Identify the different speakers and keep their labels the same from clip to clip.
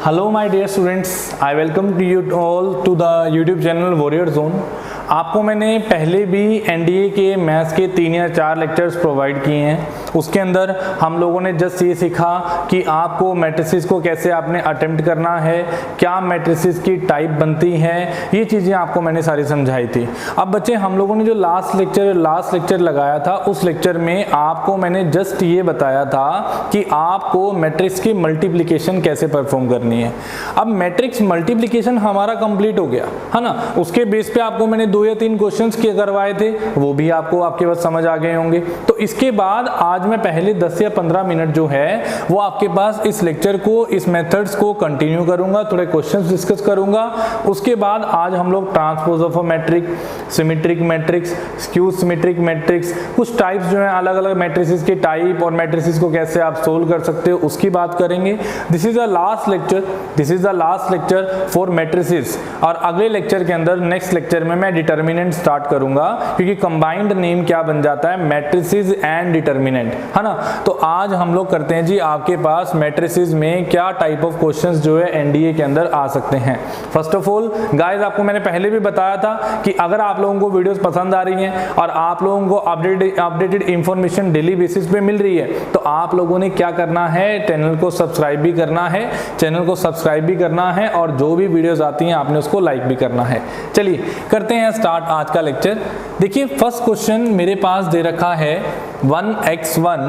Speaker 1: Hello my dear students, I welcome you all to the YouTube channel Warrior Zone। आपको मैंने पहले भी NDA के मैथ्स के 3 या 4 लेक्चर्स प्रोवाइड किए हैं। उसके अंदर हम लोगों ने जस्ट ये सीखा कि आपको मैट्रिसेस को कैसे आपने अटेम्प्ट करना है, क्या मैट्रिसेस की टाइप बनती हैं, ये चीज़ें आपको मैंने सारी समझाई थी। अब बच्चे हम लोगों ने जो लास्ट लेक्चर लगाया था, उस लेक्चर में आपको मैंने जस्ट ये बताया था कि आपको मैट्रिक्स की मल्टीप्लिकेशन कैसे परफॉर्म करनी है। अब मैट्रिक्स मल्टीप्लिकेशन हमारा कंप्लीट हो गया है ना। उसके बेस पे आपको मैंने 2 या 3 क्वेश्चंस किए करवाए थे, वो भी आपके पास समझ आ गए होंगे। तो इसके बाद आज मैं पहले 10 या 15 मिनट जो है वो आपके पास इस लेक्चर को, इस मेथड्स को कंटिन्यू करूंगा, थोड़े क्वेश्चंस डिस्कस करूंगा। उसके बाद आज हम लोग transpose of a matric, symmetric matrix, skew symmetric matrix, कुछ टाइप्स जो है अलग अलग मैट्रिसेस के टाइप और मैट्रिसेस को कैसे आप सोल्व कर सकते हो उसकी बात करेंगे। This is the last lecture for matrices. और अगले लेक्चर के अंदर, नेक्स्ट लेक्चर में मैं डिटर्मिनेंट स्टार्ट करूंगा, क्योंकि कंबाइंड नेम क्या बन जाता है, मैट्रिसेस एंड डिटर्मिनेंट, है ना। तो आज हम लोग करते हैं जी आपके पास मैट्रिसेस में क्या टाइप ऑफ क्वेश्चंस जो है एनडीए के अंदर आ सकते हैं। फर्स्ट ऑफ ऑल गाइस, आपको मैंने पहले भी बताया था कि अगर आप लोगों को वीडियोस पसंद आ रही हैं और आप लोगों को अपडेटेड इंफॉर्मेशन डेली बेसिस पे मिल रही है, तो आप लोगों ने क्या करना है, चैनल को सब्सक्राइब भी करना है और जो भी वीडियोस आती हैं आपने उसको लाइक भी करना है। चलिए करते हैं स्टार्ट आज का लेक्चर। देखिए फर्स्ट क्वेश्चन मेरे पास दे रखा है 1x1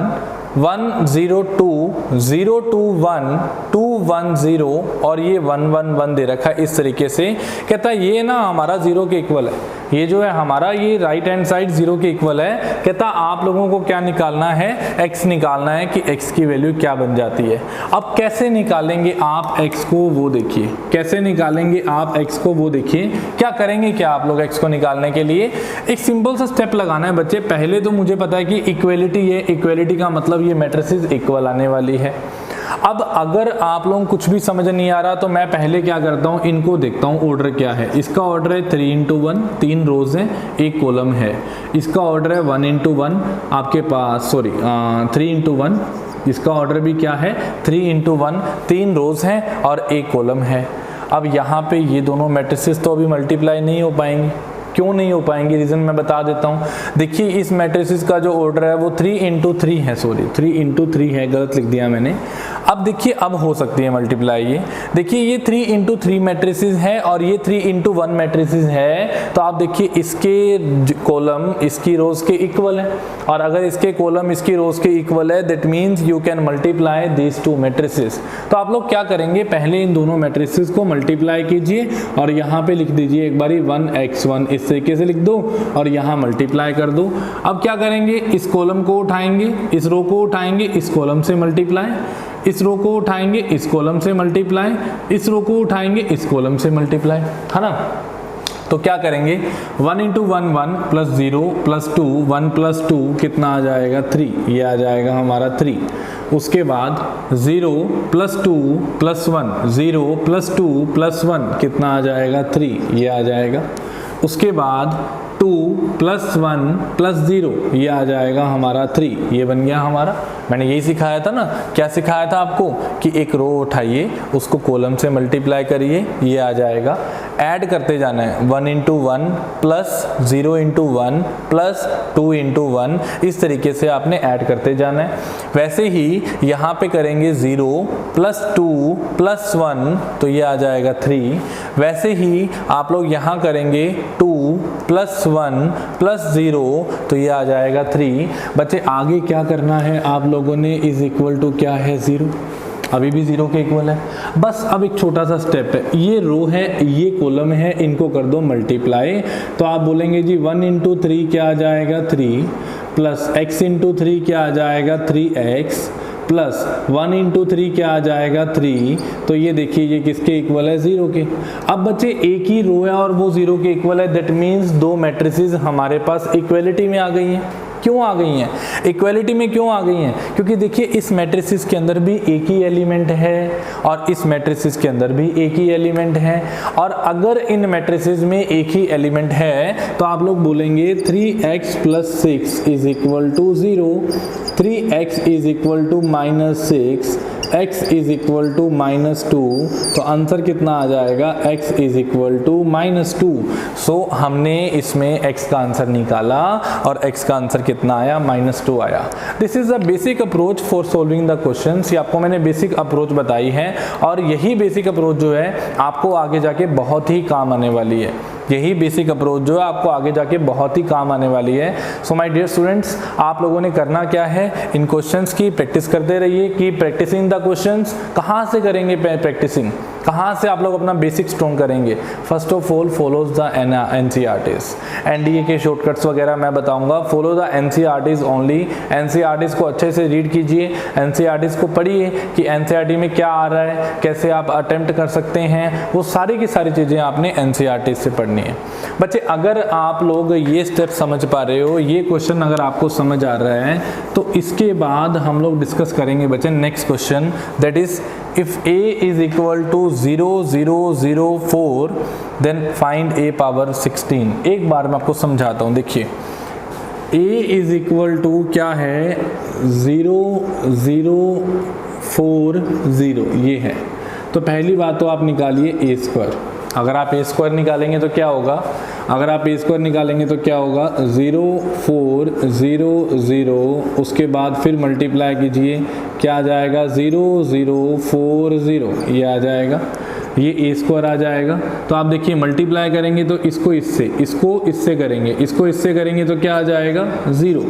Speaker 1: 102 021 210 और ये 111 दे रखा है। इस तरीके से कहता है ये ना हमारा 0 के इक्वल है, ये जो है हमारा ये राइट हैंड साइड 0 के इक्वल है। कहता आप लोगों को क्या निकालना है, x निकालना है कि x की वैल्यू क्या बन जाती है। अब कैसे निकालेंगे आप x को वो देखिए, कैसे निकालेंगे आप x को वो देखिए। क्या करेंगे, क्या आप लोग x को निकालने के लिए एक सिंपल सा स्टेप लगाना है बच्चे। पहले तो मुझे पता है कि इक्वलिटी है, इक्वलिटी का मतलब ये मैट्रिसेस इक्वल आने वाली है। अब अगर आप लोगों को कुछ भी समझ नहीं आ रहा तो मैं पहले क्या करता हूँ, इनको देखता हूँ ऑर्डर क्या है। इसका ऑर्डर है 3x1, 3 रोज हैं, 1 कॉलम है। इसका ऑर्डर है 1x1, आपके पास 3x1, इसका ऑर्डर भी क्या है 3x1, 3 रोज हैं और 1 कॉलम है। अब यहाँ पे ये दोनों मैट्रिसेस तो अभी मल्टीप्लाई नहीं हो पाएंगे। क्यों नहीं हो पाएंगे, रीजन मैं बता देता हूँ। देखिए इस मैट्रिसेस का जो ऑर्डर है वो 3x3 है, 3x3 है, गलत लिख दिया मैंने। अब देखिए अब हो सकती है मल्टीप्लाई। ये देखिए ये 3x3 मैट्रिसेस है और ये 3x1 मैट्रिसेस है। तो आप देखिए इसके कॉलम इसकी रोज के इक्वल है, और अगर इसके कॉलम इसकी रोज के इक्वल है, that means you can multiply this 2 matrices. तो आप लोग क्या करेंगे, पहले इन दोनों मैट्रिसेस को मल्टीप्लाई कीजिए और यहाँ पे लिख दीजिए एक बारी 1x1, इस तरीके से लिख दो और यहाँ मल्टीप्लाई कर दो। अब क्या करेंगे, इस कॉलम को उठाएंगे, इस रो को उठाएंगे, इस कॉलम से मल्टीप्लाई, इस रो को उठाएंगे, इस कॉलम से मल्टीप्लाई, इस रो को उठाएंगे, इस कॉलम से मल्टीप्लाई, है ना। तो क्या करेंगे, 1 × 1 1 प्लस 0 प्लस 2 1 प्लस 2 कितना आ जाएगा 3, ये आ जाएगा हमारा 3। उसके बाद 0 प्लस 2 प्लस 1, 0 प्लस 2 प्लस 1 कितना आ जाएगा 3, ये आ जाएगा। उसके बाद 2 प्लस 1 प्लस 0 ये आ जाएगा हमारा 3, ये बन गया हमारा। मैंने यही सिखाया था ना, क्या सिखाया था आपको कि एक रो उठाइए, उसको कॉलम से मल्टीप्लाई करिए, ये आ जाएगा। ऐड करते जाना है, 1 × 1 प्लस 0 × 1 प्लस 2 × 1, इस तरीके से आपने ऐड करते जाना है। वैसे ही यहाँ पे करेंगे 0 प्लस 2 प्लस 1 तो ये आ जाएगा 3। वैसे ही आप लोग यहाँ करेंगे 2 प्लस 1 प्लस 0 तो ये आ जाएगा 3। बच्चे आगे क्या करना है आप लोगों ने, इज इक्वल टू क्या है 0, अभी भी 0 के इक्वल है। बस अब एक छोटा सा स्टेप है, ये रो है, ये कॉलम है, इनको कर दो मल्टीप्लाई। तो आप बोलेंगे जी 1 × 3 क्या आ जाएगा 3, प्लस x × 3 क्या आ जाएगा 3x, प्लस 1 × 3 क्या आ जाएगा 3। तो ये देखिए ये किसके इक्वल है 0 के। अब बच्चे एक ही रो है और वो 0 के इक्वल है, दैट मीन्स 2 मैट्रिसेस हमारे पास इक्वलिटी में आ गई हैं। क्यों आ गई हैं, इक्वलिटी में क्यों आ गई हैं, क्योंकि देखिए इस मैट्रिसेस के अंदर भी एक ही एलिमेंट है और इस मैट्रिसेस के अंदर भी एक ही एलिमेंट है। और अगर इन मैट्रिसेस में एक ही एलिमेंट है तो आप लोग बोलेंगे 3x + 6 = 0, 3x = -6, x is equal to -2, तो आंसर कितना आ जाएगा, x इज इक्वल टू -2। सो हमने इसमें x का आंसर निकाला और x का आंसर कितना आया, -2 आया। This is the basic approach for solving the questions. ये आपको मैंने बेसिक अप्रोच बताई है और यही बेसिक अप्रोच जो है आपको आगे जाके बहुत ही काम आने वाली है। यही बेसिक अप्रोच जो है आपको आगे जाके बहुत ही काम आने वाली है। सो माय डियर स्टूडेंट्स, आप लोगों ने करना क्या है, इन क्वेश्चंस की प्रैक्टिस करते रहिए। कि प्रैक्टिसिंग द क्वेश्चंस कहाँ से करेंगे, प्रैक्टिसिंग कहाँ से आप लोग अपना बेसिक स्ट्रॉन्ग करेंगे। First of all follows the NCERTs, NDA के शॉर्टकट्स वगैरह मैं बताऊंगा। Follow the NCERTs only. NCERTs को अच्छे से रीड कीजिए, एनसीईआरटीज को पढ़िए कि एनसीईआरटी में क्या आ रहा है, कैसे आप अटेम्प्ट कर सकते हैं, वो सारी की सारी चीज़ें आपने एनसीईआरटी से पढ़नी है। बच्चे अगर आप लोग ये स्टेप समझ पा रहे हो, ये क्वेश्चन अगर आपको समझ आ रहा है, तो इसके बाद हम लोग डिस्कस करेंगे बच्चे next question, that is if a is equal to 0 0 0 4 then find a power 16। एक बार मैं आपको समझाता हूँ। देखिए a is equal to क्या है, 0 0 4 0 ये है। तो पहली बात तो आप निकालिए a स्क्वायर। अगर आप a स्क्वायर निकालेंगे तो क्या होगा, अगर आप a स्क्वायर निकालेंगे तो क्या होगा, 0 4 0 0, उसके बाद फिर मल्टीप्लाई कीजिए, क्या आ जाएगा, 0 0 4 0, ये आ जाएगा, ये a स्क्वायर आ जाएगा। तो आप देखिए मल्टीप्लाई करेंगे तो इसको इससे करेंगे, इसको इससे करेंगे तो क्या आ जाएगा, 0,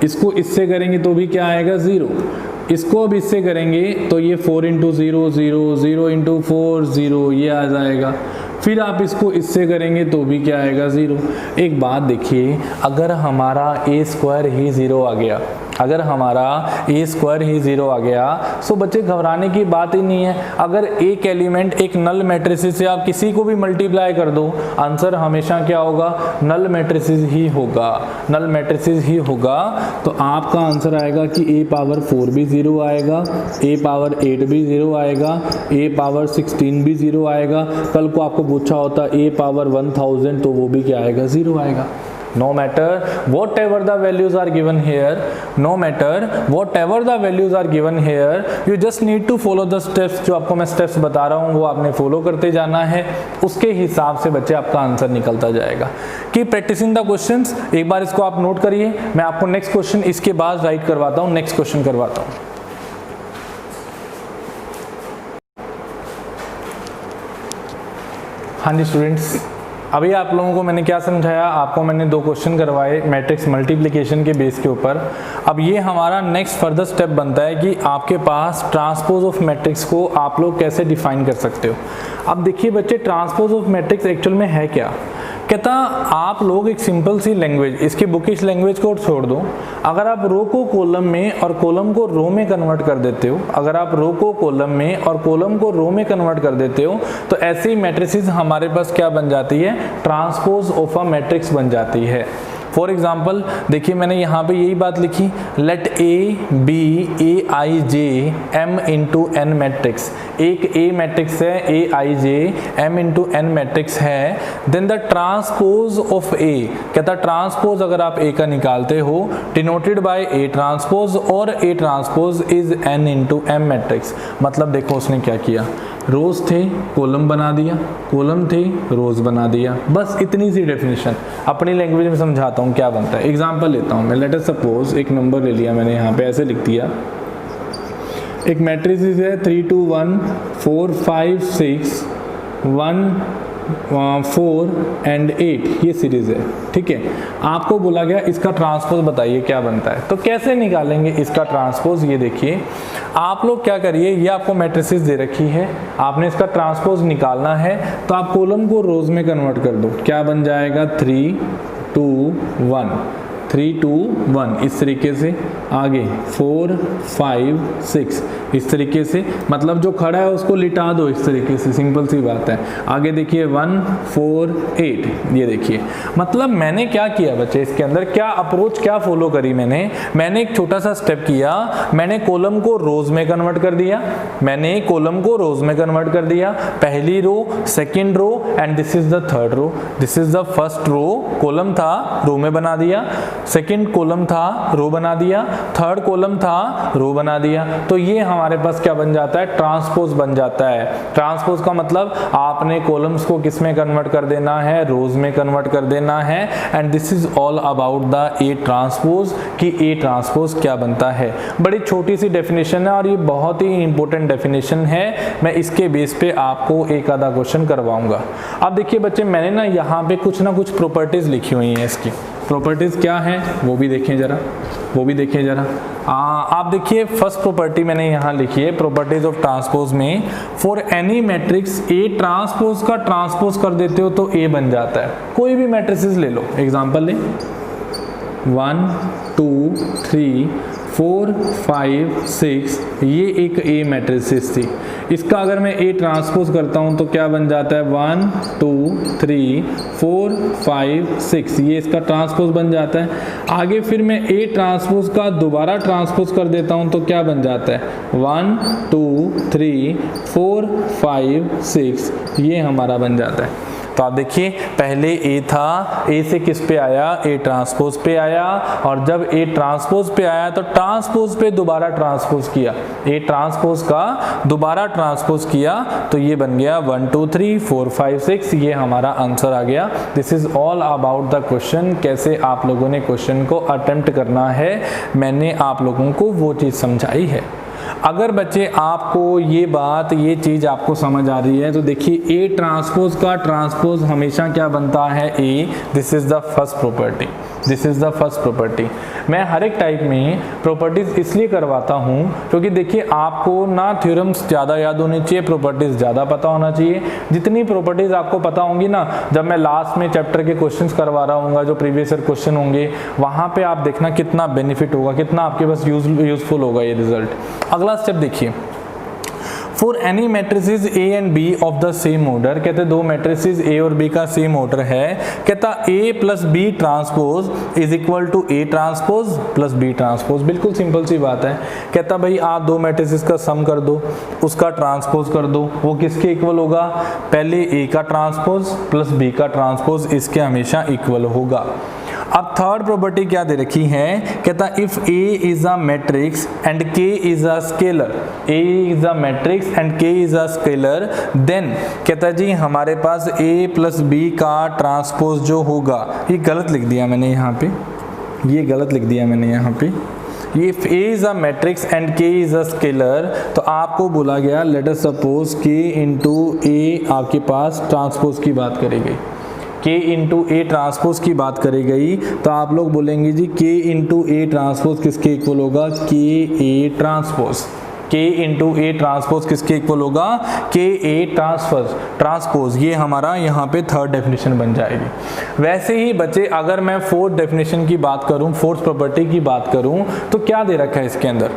Speaker 1: इसको इससे करेंगे तो भी क्या आएगा, 0, इसको अब इससे करेंगे तो ये 4 × 0 0 0 × 4 0, ये आ जाएगा। फिर आप इसको इससे करेंगे तो भी क्या आएगा, 0। एक बात देखिए, अगर हमारा a स्क्वायर ही 0 आ गया, अगर हमारा a स्क्वायर ही 0 आ गया, सो बच्चे घबराने की बात ही नहीं है। अगर एक एलिमेंट एक नल मैट्रिसेस से आप किसी को भी मल्टीप्लाई कर दो, आंसर हमेशा क्या होगा, नल मैट्रिसेस ही होगा, नल मैट्रिसेस ही होगा। तो आपका आंसर आएगा कि a पावर 4 भी 0 आएगा, a पावर 8 भी 0 आएगा, a पावर 16 भी 0 आएगा। कल को आपको पूछा होता a पावर 1000 तो वो भी क्या आएगा, 0 आएगा। No matter whatever the values are given here, no matter whatever the values are given here, you just need to follow the steps। जो आपको मैं steps बता रहा हूँ वो आपने फॉलो करते जाना है, उसके हिसाब से बच्चे आपका आंसर निकलता जाएगा। कि प्रैक्टिसिंग द क्वेश्चंस, एक बार इसको आप नोट करिए। मैं आपको नेक्स्ट क्वेश्चन इसके बाद राइट करवाता हूँ, नेक्स्ट क्वेश्चन करवाता हूँ। हाँ जी स्टूडेंट्स, अभी आप लोगों को मैंने क्या समझाया, आपको मैंने 2 क्वेश्चन करवाए मैट्रिक्स मल्टीप्लिकेशन के बेस के ऊपर। अब ये हमारा नेक्स्ट फर्दर स्टेप बनता है कि आपके पास ट्रांसपोज ऑफ मैट्रिक्स को आप लोग कैसे डिफाइन कर सकते हो। अब देखिए बच्चे, ट्रांसपोज ऑफ मैट्रिक्स एक्चुअल में है क्या। कहता आप लोग एक सिंपल सी लैंग्वेज, इसकी बुकिश लैंग्वेज को छोड़ दो, अगर आप रो को कॉलम में और कॉलम को रो में कन्वर्ट कर देते हो, अगर आप रो को कॉलम में और कॉलम को रो में कन्वर्ट कर देते हो, तो ऐसी मैट्रिसेस हमारे पास क्या बन जाती है, ट्रांसपोज ऑफ अ मैट्रिक्स बन जाती है। फॉर एग्जाम्पल देखिए, मैंने यहाँ पे यही बात लिखी, let A B A I J M into N matrix. एक A मैट्रिक्स है, A I J M into N matrix है, then the transpose of A, कहता ट्रांसपोज अगर आप A का निकालते हो, डिनोटेड बाय A ट्रांसपोज, और A transpose is N into M matrix. मतलब देखो उसने क्या किया, रोज थे कॉलम बना दिया, कॉलम थे रोज बना दिया, बस इतनी सी डेफिनेशन। अपनी लैंग्वेज में समझाता हूँ क्या बनता है। एग्जांपल लेता हूँ मैं, लेट अस सपोज एक नंबर ले लिया मैंने, यहाँ पे ऐसे लिख दिया, एक मैट्रिक्स है 3 2 1 4 5 6 1 4 एंड 8, ये सीरीज है, ठीक है। आपको बोला गया इसका ट्रांसपोज बताइए क्या बनता है। तो कैसे निकालेंगे इसका ट्रांसपोज, ये देखिए आप लोग क्या करिए, ये आपको मैट्रिसेस दे रखी है, आपने इसका ट्रांसपोज निकालना है, तो आप कॉलम को रोज में कन्वर्ट कर दो, क्या बन जाएगा 3 2 1 3 2 1, इस तरीके से आगे 4 5 6, इस तरीके से, मतलब जो खड़ा है उसको लिटा दो इस तरीके से, सिंपल सी बात है। आगे देखिए 1 4 8, ये देखिए। मतलब मैंने क्या किया बच्चे, इसके अंदर क्या अप्रोच क्या फॉलो करी मैंने एक छोटा सा स्टेप किया, मैंने कॉलम को रोज में कन्वर्ट कर दिया, मैंने कॉलम को रोज में कन्वर्ट कर दिया, पहली row, second row and this is the third row, this is the first row, column था रो में बना दिया, सेकंड कॉलम था रो बना दिया, थर्ड कॉलम था रो बना दिया, तो ये हमारे पास क्या बन जाता है, ट्रांसपोज बन जाता है। ट्रांसपोज का मतलब आपने कॉलम्स को किस में कन्वर्ट कर देना है, रोज में कन्वर्ट कर देना है। And this is all about the A transpose कि ए ट्रांसपोज क्या बनता है। बड़ी छोटी सी डेफिनेशन है और ये बहुत ही इंपॉर्टेंट डेफिनेशन है। मैं इसके बेस पे आपको एक आधा क्वेश्चन करवाऊंगा। अब देखिए बच्चे, मैंने ना यहाँ पे कुछ ना कुछ प्रॉपर्टीज लिखी हुई हैं। इसकी प्रॉपर्टीज क्या है वो भी देखें जरा, आप देखिए फर्स्ट प्रॉपर्टी मैंने यहाँ लिखी है प्रॉपर्टीज ऑफ ट्रांसपोज में, for any matrix A transpose का ट्रांसपोज कर देते हो तो ए बन जाता है। कोई भी मैट्रिसेस ले लो, एग्जांपल ले 1 2 3 4 5 6, ये एक ए मैट्रिसेस थी। इसका अगर मैं ए ट्रांसपोज करता हूं तो क्या बन जाता है, 1 2 3 4 5 6, ये इसका ट्रांसपोज बन जाता है। आगे फिर मैं ए ट्रांसपोज का दोबारा ट्रांसपोज कर देता हूं तो क्या बन जाता है, 1 2 3 4 5 6, ये हमारा बन जाता है। तो आप देखिए पहले ए था, ए से किस पे आया, ए ट्रांसपोज पे आया, और जब ए ट्रांसपोज पे आया तो ट्रांसपोज पे दोबारा ट्रांसपोज किया, ए ट्रांसपोज का दोबारा ट्रांसपोज किया, तो ये बन गया 1 2 3 4 5 6, ये हमारा आंसर आ गया। This is all about the question. कैसे आप लोगों ने क्वेश्चन को अटेम्प्ट करना है, मैंने आप लोगों को वो चीज़ समझाई है। अगर बच्चे आपको ये चीज़ आपको समझ आ रही है तो देखिए ए ट्रांसपोज का ट्रांसपोज हमेशा क्या बनता है, A. This is the first property. मैं हर एक टाइप में प्रॉपर्टीज इसलिए करवाता हूँ क्योंकि देखिए आपको ना थ्योरम्स ज़्यादा याद होने चाहिए, प्रॉपर्टीज ज़्यादा पता होना चाहिए। जितनी प्रॉपर्टीज आपको पता होंगी ना, जब मैं लास्ट में चैप्टर के क्वेश्चंस करवा रहा हूँ, जो प्रीवियस ईयर क्वेश्चन होंगे, वहाँ पे आप देखना कितना बेनिफिट होगा, कितना आपके पास यूजफुल होगा ये रिजल्ट। अगला स्टेप देखिए, for any matrices A and B of the same order, कहते दो मैट्रिसेस ए और बी का सेम ऑर्डर है, कहता A plus B transpose is equal to A transpose plus B transpose. बिल्कुल सिंपल सी बात है। कहता भाई आप दो मैट्रिसेस का सम कर दो, उसका ट्रांसपोज कर दो, वो किसके इक्वल होगा, पहले ए का ट्रांसपोज प्लस बी का ट्रांसपोज इसके हमेशा इक्वल होगा। अब थर्ड प्रॉपर्टी क्या दे रखी है, कहता if A is a matrix and k is a scalar, A is a matrix and k is a scalar, then कहता जी हमारे पास ए प्लस बी का ट्रांसपोज जो होगा, ये गलत लिख दिया मैंने यहाँ पे, ये if A is a matrix and k is a scalar, तो आपको बोला गया लेट अस सपोज के इंटू ए आपके पास ट्रांसपोज की बात करेगी, के इंटू ए ट्रांसपोज की बात करी गई, तो आप लोग बोलेंगे जी के इंटू ए ट्रांसपोज किसके इक्वल होगा, के ए ट्रांसपोज। के इंटू ए ट्रांसपोज किसके इक्वल होगा, के ए ट्रांसपोज। ये हमारा यहाँ पे थर्ड डेफिनेशन बन जाएगी। वैसे ही बच्चे अगर मैं फोर्थ डेफिनेशन की बात करूँ, फोर्थ प्रॉपर्टी की बात करूँ, तो क्या दे रखा है इसके अंदर,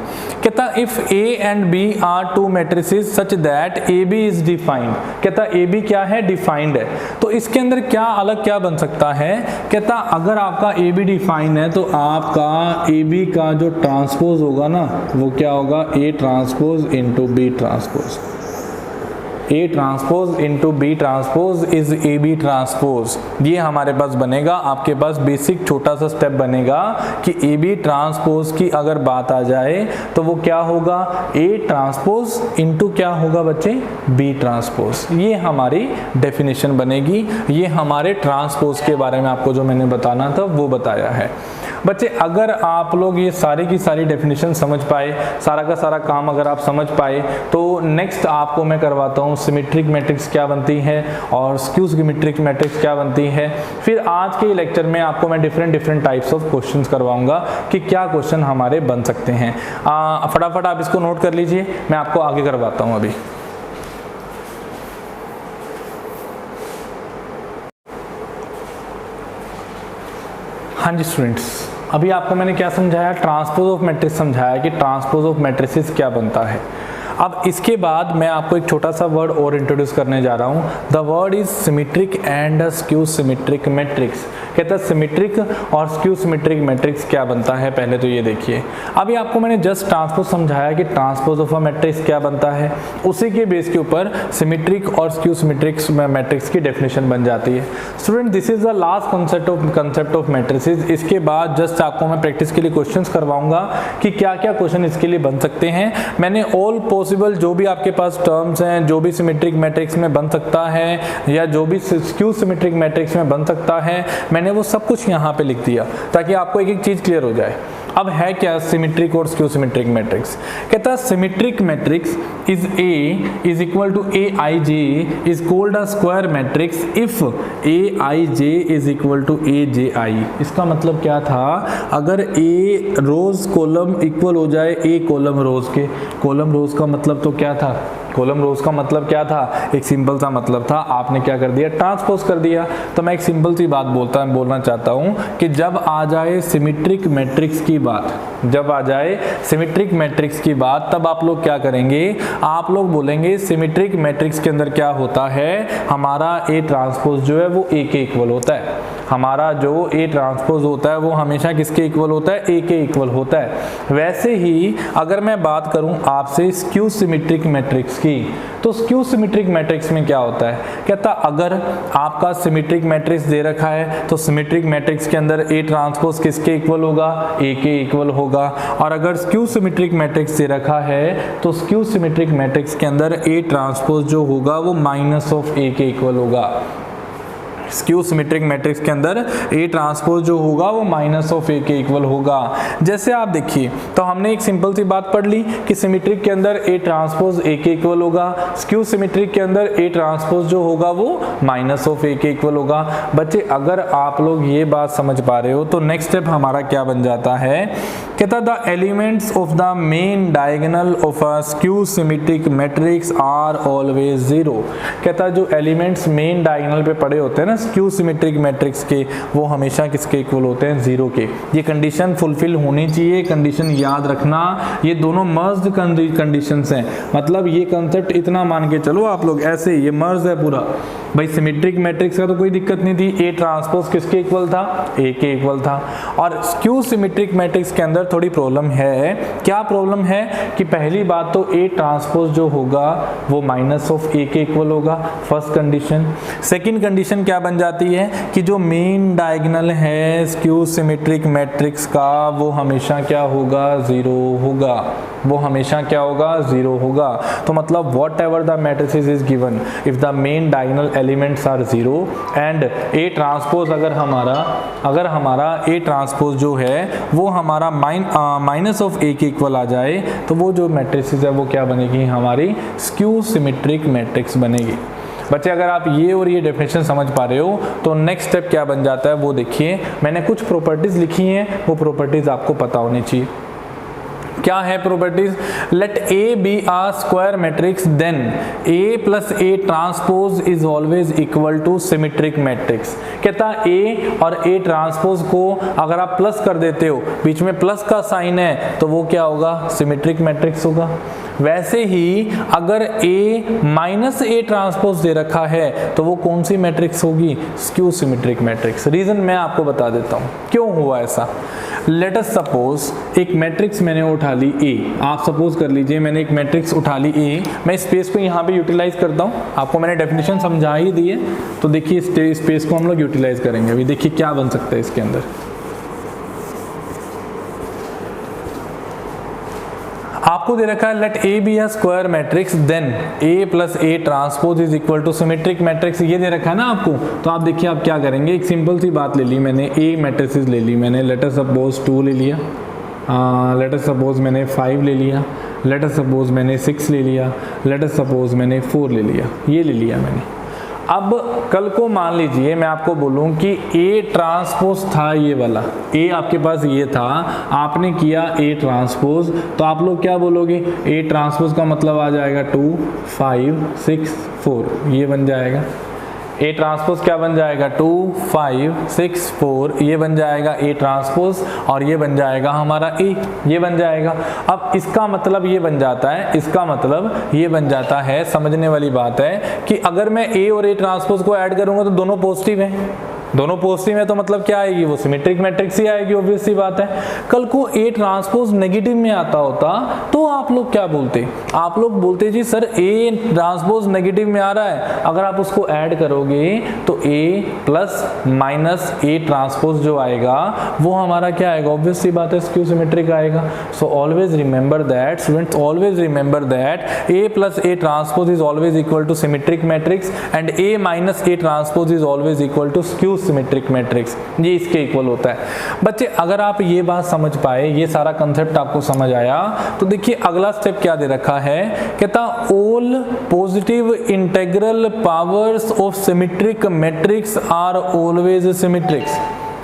Speaker 1: कहता if A and B are two matrices such that A B is defined, कहता ए बी क्या है, डिफाइंड है। तो इसके अंदर क्या अलग क्या बन सकता है, कहता अगर आपका ए बी डिफाइंड है तो आपका ए बी का जो ट्रांसपोज होगा ना, वो क्या होगा, A transpose into B transpose. A transpose into B transpose is A B transpose. ये हमारे पास बनेगा, आपके पास बेसिक छोटा सा स्टेप बनेगा कि ए बी ट्रांसपोज की अगर बात आ जाए तो वो क्या होगा, ए ट्रांसपोज इंटू क्या होगा बच्चे, बी ट्रांसपोज। ये हमारी डेफिनेशन बनेगी। ये हमारे ट्रांसपोज के बारे में आपको जो मैंने बताना था वो बताया है। बच्चे अगर आप लोग ये सारी की सारी डेफिनेशन समझ पाए, सारा का सारा काम अगर आप समझ पाए, तो नेक्स्ट आपको मैं करवाता हूँ सिमेट्रिक मैट्रिक्स क्या बनती है और स्क्यू सिमेट्रिक मैट्रिक्स क्या बनती है। फिर आज के लेक्चर में आपको मैं डिफरेंट टाइप्स ऑफ क्वेश्चंस करवाऊंगा कि क्या क्वेश्चन हमारे बन सकते हैं। फटाफट आप इसको नोट कर लीजिए, मैं आपको आगे करवाता हूँ अभी। हाँ जी स्टूडेंट्स, अभी आपको मैंने क्या समझाया, ट्रांसपोज ऑफ मैट्रिक्स समझाया कि ट्रांसपोज ऑफ मैट्रिसेस क्या बनता है। अब इसके बाद मैं आपको एक छोटा सा वर्ड और इंट्रोड्यूस करने जा रहा हूँ। The word is symmetric and skew symmetric matrix. कहता है सिमेट्रिक और स्क्यू सिमेट्रिक मैट्रिक्स क्या बनता है, पहले तो ये देखिए। अभी आपको मैंने जस्ट ट्रांसपोज समझाया कि ट्रांसपोज ऑफ अ मैट्रिक्स क्या बनता है, उसी के बेस के ऊपर सिमेट्रिक और स्क्यू सिमेट्रिक मैट्रिक्स की डेफिनेशन बन जाती है। Student this is the last concept of matrices. इसके बाद जस्ट आपको मैं प्रैक्टिस के लिए क्वेश्चंस करवाऊंगा कि क्या क्या क्वेश्चन इसके लिए बन सकते हैं। मैंने ऑल पॉसिबल जो भी आपके पास टर्म्स हैं, जो भी सिमेट्रिक मैट्रिक्स में बन सकता है या जो भी स्क्यू सिमेट्रिक मैट्रिक्स में बन सकता है, मैंने वो सब कुछ यहाँ पे लिख दिया ताकि आपको एक एक चीज क्लियर हो जाए। अब है क्या सिमेट्रिक और स्क्यू सिमेट्रिक मैट्रिक्स? कहता है symmetric matrix is A is equal to A I J is called a square matrix if A I J is equal to A J I. इसका मतलब क्या था, अगर ए रोज कॉलम इक्वल हो जाए ए कॉलम रोज के। कॉलम रोज का मतलब तो क्या था, कॉलम रोज का मतलब क्या था, एक सिंपल सा मतलब था, आपने क्या कर दिया, ट्रांसपोज कर दिया। तो मैं एक सिंपल सी बात बोलना चाहता हूं कि जब आ जाए सिमेट्रिक मैट्रिक्स की बात, जब आ जाए सिमेट्रिक मैट्रिक्स की बात, तब आप लोग क्या करेंगे, आप लोग बोलेंगे सिमेट्रिक मैट्रिक्स के अंदर क्या होता है, हमारा ए ट्रांसपोज जो है वो ए के इक्वल होता है। हमारा जो ए ट्रांसपोज होता है वो हमेशा किसके इक्वल होता है, ए के इक्वल होता है। वैसे ही अगर मैं बात करूं आपसे स्क्यू सिमेट्रिक मैट्रिक्स की, तो स्क्यू सिमेट्रिक मैट्रिक्स में क्या होता है, कहता अगर आपका सिमेट्रिक मैट्रिक्स दे रखा है तो सिमेट्रिक मैट्रिक्स के अंदर ए ट्रांसपोज किसके इक्वल होगा, ए के इक्वल होगा। और अगर स्क्यू सिमेट्रिक मैट्रिक्स दे रखा है तो स्क्यू सिमेट्रिक मैट्रिक्स के अंदर ए ट्रांसपोज जो होगा वो माइनस ऑफ ए के इक्वल होगा। स्क्यू सिमेट्रिक मैट्रिक्स के अंदर ए ट्रांसपोज जो होगा वो माइनस ऑफ ए के इक्वल होगा। जैसे आप देखिए, तो हमने एक सिंपल सी बात पढ़ ली कि सिमेट्रिक के अंदर ए ट्रांसपोज ए के इक्वल होगा, स्क्यू सिमेट्रिक के अंदर ए ट्रांसपोज जो होगा वो माइनस ऑफ ए के इक्वल होगा। बच्चे अगर आप लोग ये बात समझ पा रहे हो तो नेक्स्ट स्टेप हमारा क्या बन जाता है, कहता the elements of the main diagonal of a skew symmetric matrix are always zero. कहता जो एलिमेंट्स मेन डायगोनल पे पड़े होते हैं ना स्क्यू सिमेट्रिक मैट्रिक्स के, वो हमेशा किसके इक्वल होते हैं, जीरो के। ये कंडीशन फुलफिल होनी चाहिए, कंडीशन याद रखना, ये दोनों मर्ज्ड कंडीशंस हैं। मतलब ये कंसेप्ट इतना मान के चलो आप लोग, ऐसे ये मर्ज है पूरा। भाई सिमेट्रिक मैट्रिक्स का तो कोई दिक्कत नहीं थी, ए ट्रांसपोज किसके इक्वल था, ए के इक्वल था। और स्क्यू सिमेट्रिक मैट्रिक्स के अंदर थोड़ी प्रॉब्लम है। क्या प्रॉब्लम है कि पहली बात तो ए ट्रांसपोज जो होगा वो माइनस ऑफ ए के इक्वल होगा, फर्स्ट कंडीशन। सेकंड कंडीशन क्या बन जाती है कि जो मेन डायगोनल है स्क्यू सिमेट्रिक मैट्रिक्स का वो हमेशा क्या होगा, जीरो होगा, वो हमेशा क्या होगा, जीरो होगा। तो मतलब whatever the matrices is given if the main diagonal elements are zero and A transpose अगर हमारा ए ट्रांसपोज जो है वो हमारा माइनस ऑफ ए के इक्वल आ जाए, तो वो जो मैट्रिसेस है वो क्या बनेगी, हमारी स्क्यू सिमेट्रिक मैट्रिक्स बनेगी। बच्चे अगर आप ये और ये डेफिनेशन समझ पा रहे हो तो नेक्स्ट स्टेप क्या बन जाता है वो देखिए। मैंने कुछ प्रॉपर्टीज लिखी हैं, वो प्रॉपर्टीज आपको पता होनी चाहिए। क्या है properties, let A be a square matrix then A plus A transpose is always equal to symmetric matrix. कहता ए और ए ट्रांसपोज को अगर आप प्लस कर देते हो, बीच में प्लस का साइन है, तो वो क्या होगा, सिमेट्रिक मैट्रिक्स होगा। वैसे ही अगर ए माइनस ए ट्रांसपोज दे रखा है तो वो कौन सी मैट्रिक्स होगी, स्क्यू सिमेट्रिक मैट्रिक्स। रीजन मैं आपको बता देता हूँ क्यों हुआ ऐसा। लेट अस सपोज एक मैट्रिक्स मैंने उठा ली ए, आप सपोज कर लीजिए मैंने एक मैट्रिक्स उठा ली ए, मैं स्पेस को यहाँ पे यूटिलाइज करता हूँ, आपको मैंने डेफिनेशन समझा ही दी है, तो देखिए स्पेस को हम लोग यूटिलाइज करेंगे। अभी देखिए क्या बन सकता है इसके अंदर। आपको दे रखा है let A be a square matrix then A plus A transpose is equal to symmetric matrix, ये दे रखा है ना आपको। तो आप देखिए आप क्या करेंगे, एक सिंपल सी बात ले ली मैंने, ए मैट्रिसेस ले ली मैंने, लेट अस सपोज 2 ले लिया, लेट अस सपोज मैंने 5 ले लिया, लेट अस सपोज मैंने 6 ले लिया, लेट अस सपोज मैंने 4 ले लिया, ये ले लिया मैंने। अब कल को मान लीजिए मैं आपको बोलूं कि ए ट्रांसपोज था ये वाला, ए आपके पास ये था, आपने किया ए ट्रांसपोज, तो आप लोग क्या बोलोगे, ए ट्रांसपोज का मतलब आ जाएगा 2 5 6 4, ये बन जाएगा। ए ट्रांसपोज क्या बन जाएगा, 2 5 6 4, ये बन जाएगा ए ट्रांसपोज, और ये बन जाएगा हमारा ए, ये बन जाएगा। अब इसका मतलब ये बन जाता है, इसका मतलब ये बन जाता है, समझने वाली बात है कि अगर मैं ए और ए ट्रांसपोज को ऐड करूंगा तो दोनों पॉजिटिव हैं, दोनों पॉजिटिव है तो मतलब क्या आएगी, वो सिमेट्रिक मैट्रिक्स ही आएगी, ऑब्वियस सी बात है। कल को ए ट्रांसपोज नेगेटिव में आता होता तो आप लोग क्या बोलते, आप लोग बोलते जी सर ए ट्रांसपोज नेगेटिव में आ रहा है, अगर आप उसको ऐड करोगे तो ए प्लस माइनस ए ट्रांसपोज जो आएगा वो हमारा क्या आएगा, ऑब्वियस सी बात है स्क्यू सिमेट्रिक आएगा। So always remember that students, always remember that A plus A transpose is always equal to symmetric matrix and A minus A transpose is always equal to skew symmetric matrix, ये इसके equal होता है। बच्चे अगर आप ये बात समझ पाए, ये सारा कंसेप्ट आपको समझ आया, तो देखिए अगला स्टेप क्या दे रखा है, कहता all positive integral powers of symmetric matrix are always symmetrics.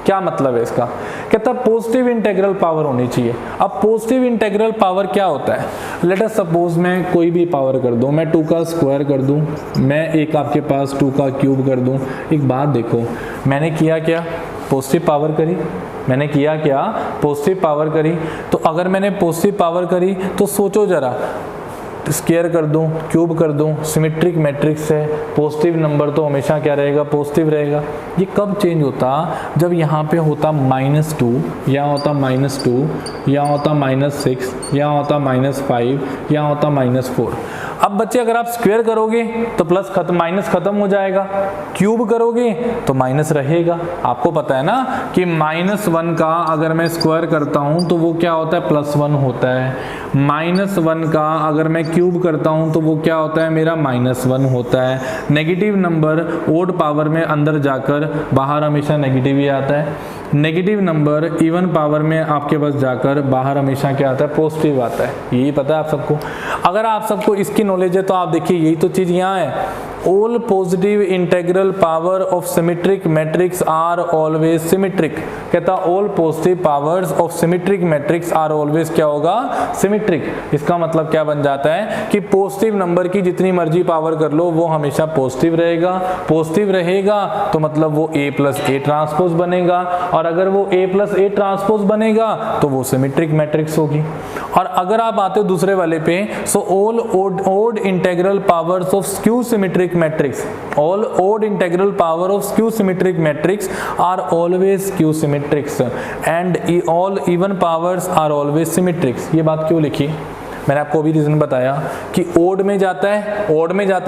Speaker 1: क्या मतलब है इसका, कहता पॉजिटिव इंटीग्रल पावर होनी चाहिए। अब पॉजिटिव इंटीग्रल पावर क्या होता है, लेट अस सपोज मैं कोई भी पावर कर दूं, मैं 2 का स्क्वायर कर दूं, मैं एक आपके पास 2 का क्यूब कर दूं। एक बात देखो, मैंने किया क्या, पॉजिटिव पावर करी, मैंने किया क्या, पॉजिटिव पावर करी। तो अगर मैंने पॉजिटिव पावर करी तो सोचो जरा, स्क्वायर कर दूं, क्यूब कर दूं, सिमेट्रिक मैट्रिक्स है, पॉजिटिव नंबर तो हमेशा क्या रहेगा, पॉजिटिव रहेगा। ये कब चेंज होता, जब यहाँ पे होता -2, यहाँ होता -2, यहाँ होता -6, यहाँ होता -5, यहाँ होता -4। अब बच्चे अगर आप स्क्वायर करोगे तो प्लस खत्म, माइनस खत्म हो जाएगा, क्यूब करोगे तो माइनस रहेगा। आपको पता है ना कि -1 का अगर मैं स्क्वायर करता हूं तो वो क्या होता है, +1 होता है। -1 का अगर मैं क्यूब करता हूं तो वो क्या होता है, मेरा -1 होता है। नेगेटिव नंबर ओड पावर में अंदर जाकर बाहर हमेशा नेगेटिव ही आता है। नेगेटिव नंबर इवन पावर में आपके पास जाकर बाहर हमेशा क्या आता है, पॉजिटिव आता है। यही पता है आप सबको। अगर आप सबको इसकी नॉलेज है तो आप देखिए यही तो चीज यहाँ है, all positive integral power of symmetric matrix are always symmetric। कहता all positive powers of symmetric matrix are always क्या होगा, symmetric। इसका मतलब क्या बन जाता है कि पॉजिटिव नंबर की जितनी मर्जी पावर कर लो वो हमेशा पॉजिटिव रहेगा। पॉजिटिव रहेगा तो मतलब वो a प्लस ए ट्रांसपोज बनेगा, और अगर वो a प्लस ए ट्रांसपोज बनेगा तो वो सिमेट्रिक मैट्रिक्स होगी। और अगर आप आते हो दूसरे वाले पे, so all odd integral powers of skew symmetric matrix, all odd integral power of skew symmetric matrix are always skew symmetrics and all even powers are always symmetrics। ये बात क्यों लिखी, मैंने आपको अभी रीजन बताया कि ओड में जाता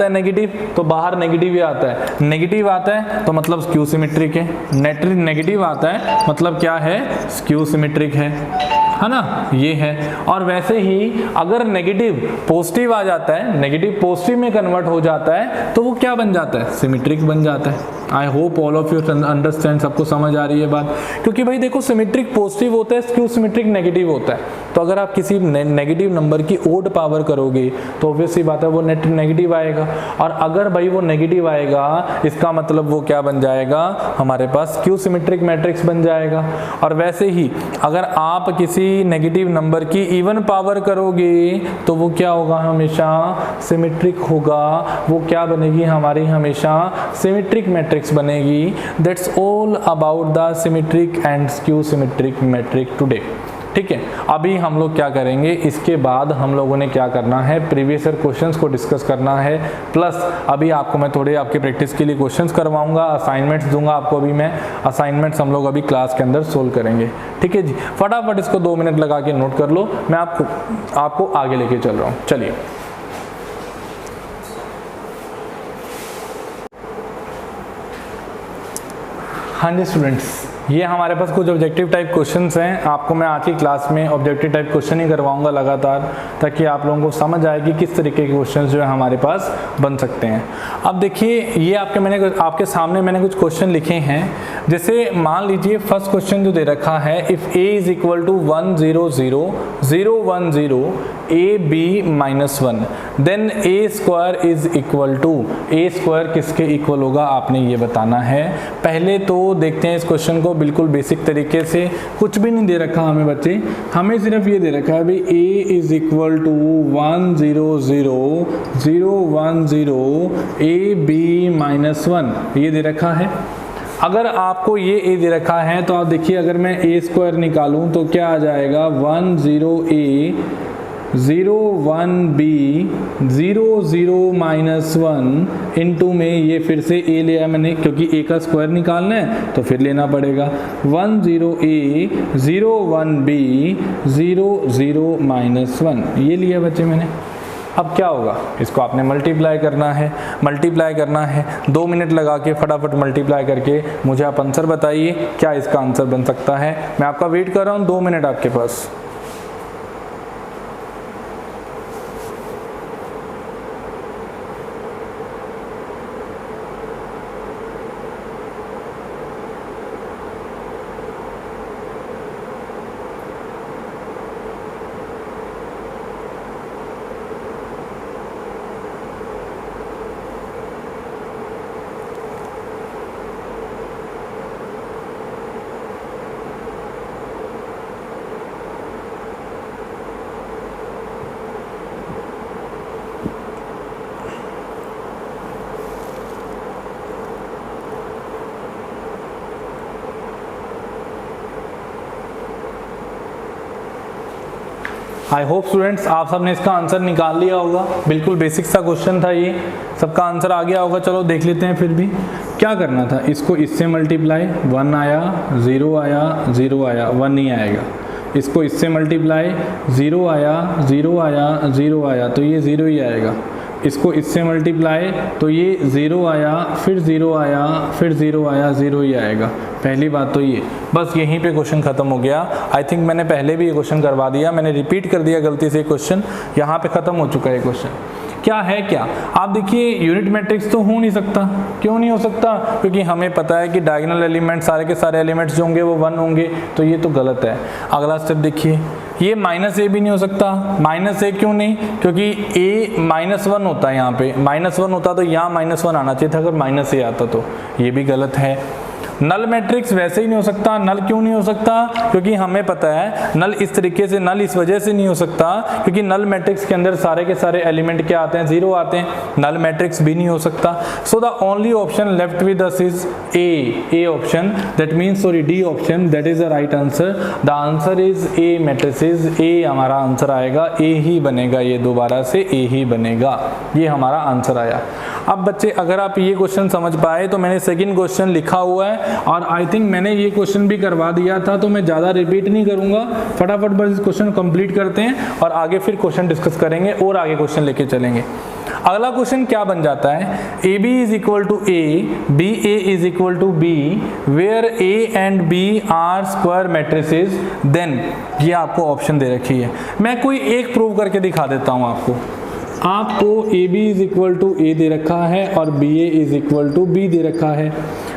Speaker 1: है नेगेटिव तो बाहर नेगेटिव ही आता है, नेगेटिव आता है तो मतलब स्क्यू सिमेट्रिक है, नेगेटिव आता है मतलब क्या है, स्क्यू सिमेट्रिक है ना, ये है। और वैसे ही अगर नेगेटिव पॉजिटिव आ जाता है, नेगेटिव पॉजिटिव में कन्वर्ट हो जाता है तो वो क्या बन जाता है, सिमेट्रिक बन जाता है। I hope all of you understand, सबको समझ आ रही है बात। क्योंकि भाई देखो सिमेट्रिक पॉजिटिव होता है, स्क्यू सिमेट्रिक नेगेटिव होता है। तो अगर आप किसी नेगेटिव नंबर की ओड पावर करोगे तो ऑब्वियसली बात है वो नेट नेगेटिव आएगा, और अगर भाई वो नेगेटिव आएगा इसका मतलब वो क्या बन जाएगा, हमारे पास स्क्यू सिमेट्रिक मैट्रिक्स बन जाएगा। और वैसे ही अगर आप किसी नेगेटिव नंबर की इवन पावर करोगे तो वो क्या होगा, हमेशा सिमेट्रिक होगा। वो क्या बनेगी, हमारी हमेशा सिमेट्रिक मैट्रिक्स बनेगी। That's all about the symmetric and skew symmetric matric today. ठीक है, अभी हम लोग क्या करेंगे, इसके बाद हम लोगों ने क्या करना है, प्रीवियस ईयर क्वेश्चंस को डिस्कस करना है, प्लस अभी आपको मैं थोड़े आपके प्रैक्टिस के लिए क्वेश्चंस करवाऊंगा, असाइनमेंट्स दूंगा आपको। अभी मैं असाइनमेंट्स हम लोग अभी क्लास के अंदर सोल्व करेंगे। ठीक है जी, फटाफट इसको 2 मिनट लगा के नोट कर लो, मैं आपको आगे लेके चल रहा हूँ। चलिए, हाँ जी स्टूडेंट्स, ये हमारे पास कुछ ऑब्जेक्टिव टाइप क्वेश्चंस हैं। आपको मैं आज की क्लास में ऑब्जेक्टिव टाइप क्वेश्चन ही करवाऊंगा लगातार, ताकि आप लोगों को समझ आए कि किस तरीके के क्वेश्चंस जो है हमारे पास बन सकते हैं। अब देखिए, ये आपके सामने मैंने कुछ क्वेश्चन लिखे हैं। जैसे मान लीजिए फर्स्ट क्वेश्चन जो दे रखा है, if a is equal to 1 0 0 0 1 0 a b -1 then a square is equal to, a square किसके इक्वल होगा आपने ये बताना है। पहले तो देखते हैं इस क्वेश्चन को बिल्कुल बेसिक तरीके से। कुछ भी नहीं दे रखा हमें बच्चे, हमें सिर्फ ये दे रखा है भाई a is equal to 1 0 0 0 1 0 a b -1 ये दे रखा है। अगर आपको ये a दे रखा है तो आप देखिए, अगर मैं a स्क्वायर निकालूं तो क्या आ जाएगा, 1 0 a 0 1 b 0 0 -1 इंटू में ये फिर से a लिया मैंने, क्योंकि a का स्क्वायर निकालना है तो फिर लेना पड़ेगा 1 0 a 0 1 b 0 0 -1 ये लिया बच्चे मैंने। अब क्या होगा, इसको आपने मल्टीप्लाई करना है 2 मिनट लगा के फटाफट मल्टीप्लाई करके मुझे आप आंसर बताइए क्या इसका आंसर बन सकता है। मैं आपका वेट कर रहा हूँ 2 मिनट आपके पास। आई होप स्टूडेंट्स आप सबने इसका आंसर निकाल लिया होगा। बिल्कुल बेसिक सा क्वेश्चन था ये, सबका आंसर आ गया होगा। चलो देख लेते हैं। फिर भी क्या करना था, इसको इससे मल्टीप्लाई 1 आया 0 आया 0 आया 1 नहीं आएगा। इसको इससे मल्टीप्लाई 0 आया 0 आया 0 आया तो ये 0 ही आएगा। इसको इससे मल्टीप्लाई तो ये 0 आया फिर 0 आया फिर 0 आया 0 ही आएगा। पहली बात तो ये, बस यहीं पे क्वेश्चन खत्म हो गया। आई थिंक मैंने पहले भी ये क्वेश्चन करवा दिया, मैंने रिपीट कर दिया गलती से क्वेश्चन, यहाँ पे खत्म हो चुका है क्वेश्चन। क्या है क्या, आप देखिए यूनिट मैट्रिक्स तो हो नहीं सकता। क्यों नहीं हो सकता, क्योंकि हमें पता है कि डायगोनल एलिमेंट सारे के सारे एलिमेंट्स जो होंगे वो 1 होंगे, तो ये तो गलत है। अगला स्टेप देखिए, ये -a भी नहीं हो सकता। -a क्यों नहीं, क्योंकि a -1 होता है, यहाँ पे -1 होता तो यहाँ -1 आना चाहिए था अगर -a आता तो, ये भी गलत है। नल मैट्रिक्स वैसे ही नहीं हो सकता। नल क्यों नहीं हो सकता, क्योंकि हमें पता है नल इस तरीके से, नल इस वजह से नहीं हो सकता क्योंकि नल मैट्रिक्स के अंदर सारे के सारे एलिमेंट क्या आते हैं, 0 आते हैं। नल मैट्रिक्स भी नहीं हो सकता। So the only option left with us is A option, that means sorry D option, that is the right answer. The answer is A matrices, A हमारा आंसर आएगा, ए ही बनेगा, ये दोबारा से ए ही बनेगा, ये हमारा आंसर आया। अब बच्चे अगर आप ये क्वेश्चन समझ पाए तो मैंने सेकंड क्वेश्चन लिखा हुआ है और आई थिंक मैंने ये क्वेश्चन भी करवा दिया था, तो मैं ज़्यादा रिपीट नहीं करूँगा। फटाफट बस इस क्वेश्चन कंप्लीट करते हैं और आगे फिर क्वेश्चन डिस्कस करेंगे और आगे क्वेश्चन लेके चलेंगे। अगला क्वेश्चन क्या बन जाता है, A B is equal to A, B A is equal to B, where A and B are square matrices, then ये आपको ऑप्शन दे रखी है। मैं कोई एक प्रूव करके दिखा देता हूँ आपको A B is equal to A दे रखा है और B A is equal to B दे रखा है।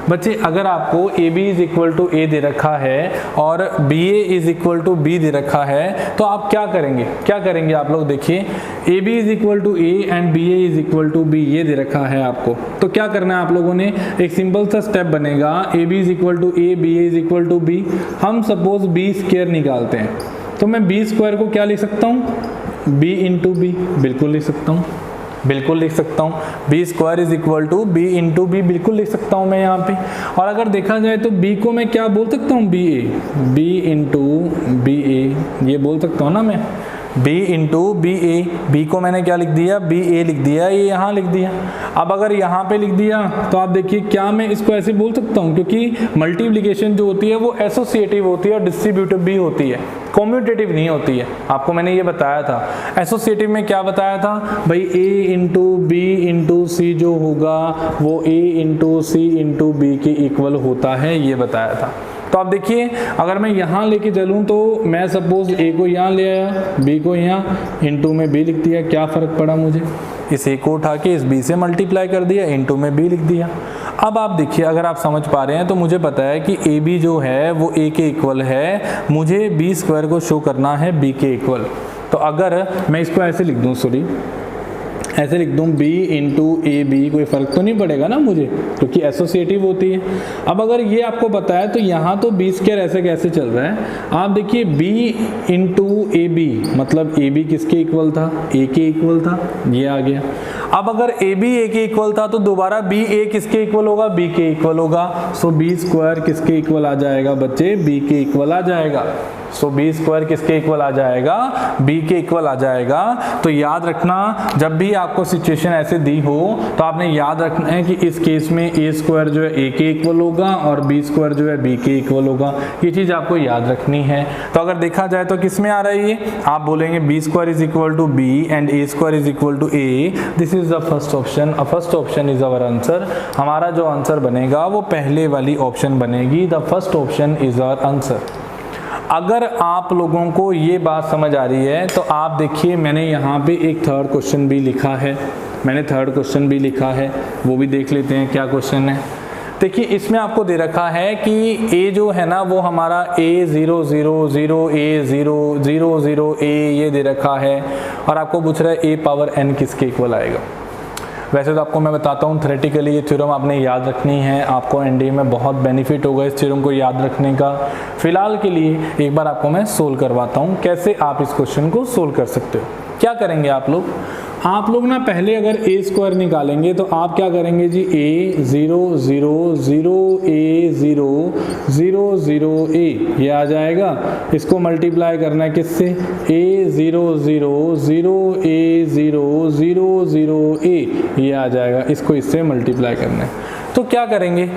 Speaker 1: बच्चे अगर आपको A B is equal to A दे रखा है और B A is equal to B दे रखा है तो आप क्या करेंगे आप लोग देखिए, A B is equal to A and B A is equal to B ये दे रखा है आपको, तो क्या करना है आप लोगों ने, एक सिंपल सा स्टेप बनेगा, A B is equal to A, B A is equal to B. हम सपोज बी स्क्वायर निकालते हैं तो मैं बी स्क्वायर को क्या लिख सकता हूँ, b इंटू बी, बिल्कुल लिख सकता हूँ, B square is equal to B into B, बिल्कुल लिख सकता हूँ मैं यहाँ पे। और अगर देखा जाए तो b को मैं क्या बोल सकता हूँ, बी इंटू बी ए, ये बोल सकता हूँ ना मैं, b इंटू बी ए। बी को मैंने क्या लिख दिया, बी ए लिख दिया, ये यहाँ लिख दिया। अब अगर यहाँ पे लिख दिया तो आप देखिए क्या मैं इसको ऐसे बोल सकता हूँ, क्योंकि मल्टीप्लिकेशन जो होती है वो एसोसिएटिव होती है और डिस्ट्रीब्यूटिव भी होती है, कॉम्यूटेटिव नहीं होती है। आपको मैंने ये बताया था। एसोसिएटिव में क्या बताया था भाई, ए इंटू बी इंटू सी जो होगा वो ए इंटू सी इंटू बी के इक्वल होता है, ये बताया था। तो आप देखिए अगर मैं यहाँ लेके चलूँ तो मैं सपोज ए को यहाँ ले आया, बी को यहाँ, इंटू में बी लिख दिया, क्या फ़र्क पड़ा मुझे, इस ए को उठा के इस बी से मल्टीप्लाई कर दिया, इंटू में बी लिख दिया। अब आप देखिए अगर आप समझ पा रहे हैं तो मुझे पता है कि ए बी जो है वो ए के इक्वल है, मुझे बी स्क्वायर को शो करना है बी के इक्वल। तो अगर मैं इसको ऐसे लिख दूँ, ऐसे लिख दूँ b इंटू ए बी, कोई फ़र्क तो नहीं पड़ेगा ना मुझे, क्योंकि एसोसिएटिव होती है। अब अगर ये आपको पता है तो यहाँ तो बी स्क्वायर ऐसे कैसे चल रहा है, आप देखिए b इंटू ए बी, मतलब ए बी किसके इक्वल था, ए के इक्वल था, ये आ गया। अब अगर ए बी ए के इक्वल था तो दोबारा बी ए किसके इक्वल होगा, बी के इक्वल होगा। सो बी स्क्वायर किसके इक्वल आ जाएगा बच्चे, बी के इक्वल आ जाएगा। सो बी स्क्वायर किसके इक्वल आ जाएगा, बी के इक्वल आ जाएगा। तो याद रखना, जब भी आपको सिचुएशन ऐसे दी हो तो आपने याद रखना है कि इस केस में ए स्क्वायर जो है ए के इक्वल होगा और बी स्क्वायर जो है बी के इक्वल होगा। ये चीज़ आपको याद रखनी है। तो अगर देखा जाए तो किस में आ रहा है ये, आप बोलेंगे B square is equal to B and A square is equal to A. This is the first option. First option is our answer. हमारा जो आंसर बनेगा वो पहले वाली ऑप्शन बनेगी। The first option is our answer. अगर आप लोगों को ये बात समझ आ रही है तो आप देखिए, मैंने यहाँ पे एक थर्ड क्वेश्चन भी लिखा है, वो भी देख लेते हैं क्या क्वेश्चन है। देखिए इसमें आपको दे रखा है कि a जो है ना वो हमारा a0 0 0 a0 0 0 a ये दे रखा है और आपको पूछ रहा है a पावर n किसके इक्वल आएगा। वैसे तो आपको मैं बताता हूँ थ्योरेटिकली ये थ्योरम आपने याद रखनी है, आपको एनडीए में बहुत बेनिफिट होगा इस थ्योरम को याद रखने का। फिलहाल के लिए एक बार आपको मैं सोल्व करवाता हूँ कैसे आप इस क्वेश्चन को सोल्व कर सकते हो। क्या करेंगे आप लोग ना पहले अगर ए स्क्वायर निकालेंगे तो आप क्या करेंगे जी, a 0 0 0 a 0 0 0 a ये आ जाएगा। इसको मल्टीप्लाई करना है किससे, a 0 0 0 a 0 0 0 a ये आ जाएगा। इसको इससे मल्टीप्लाई करना है तो क्या करेंगे,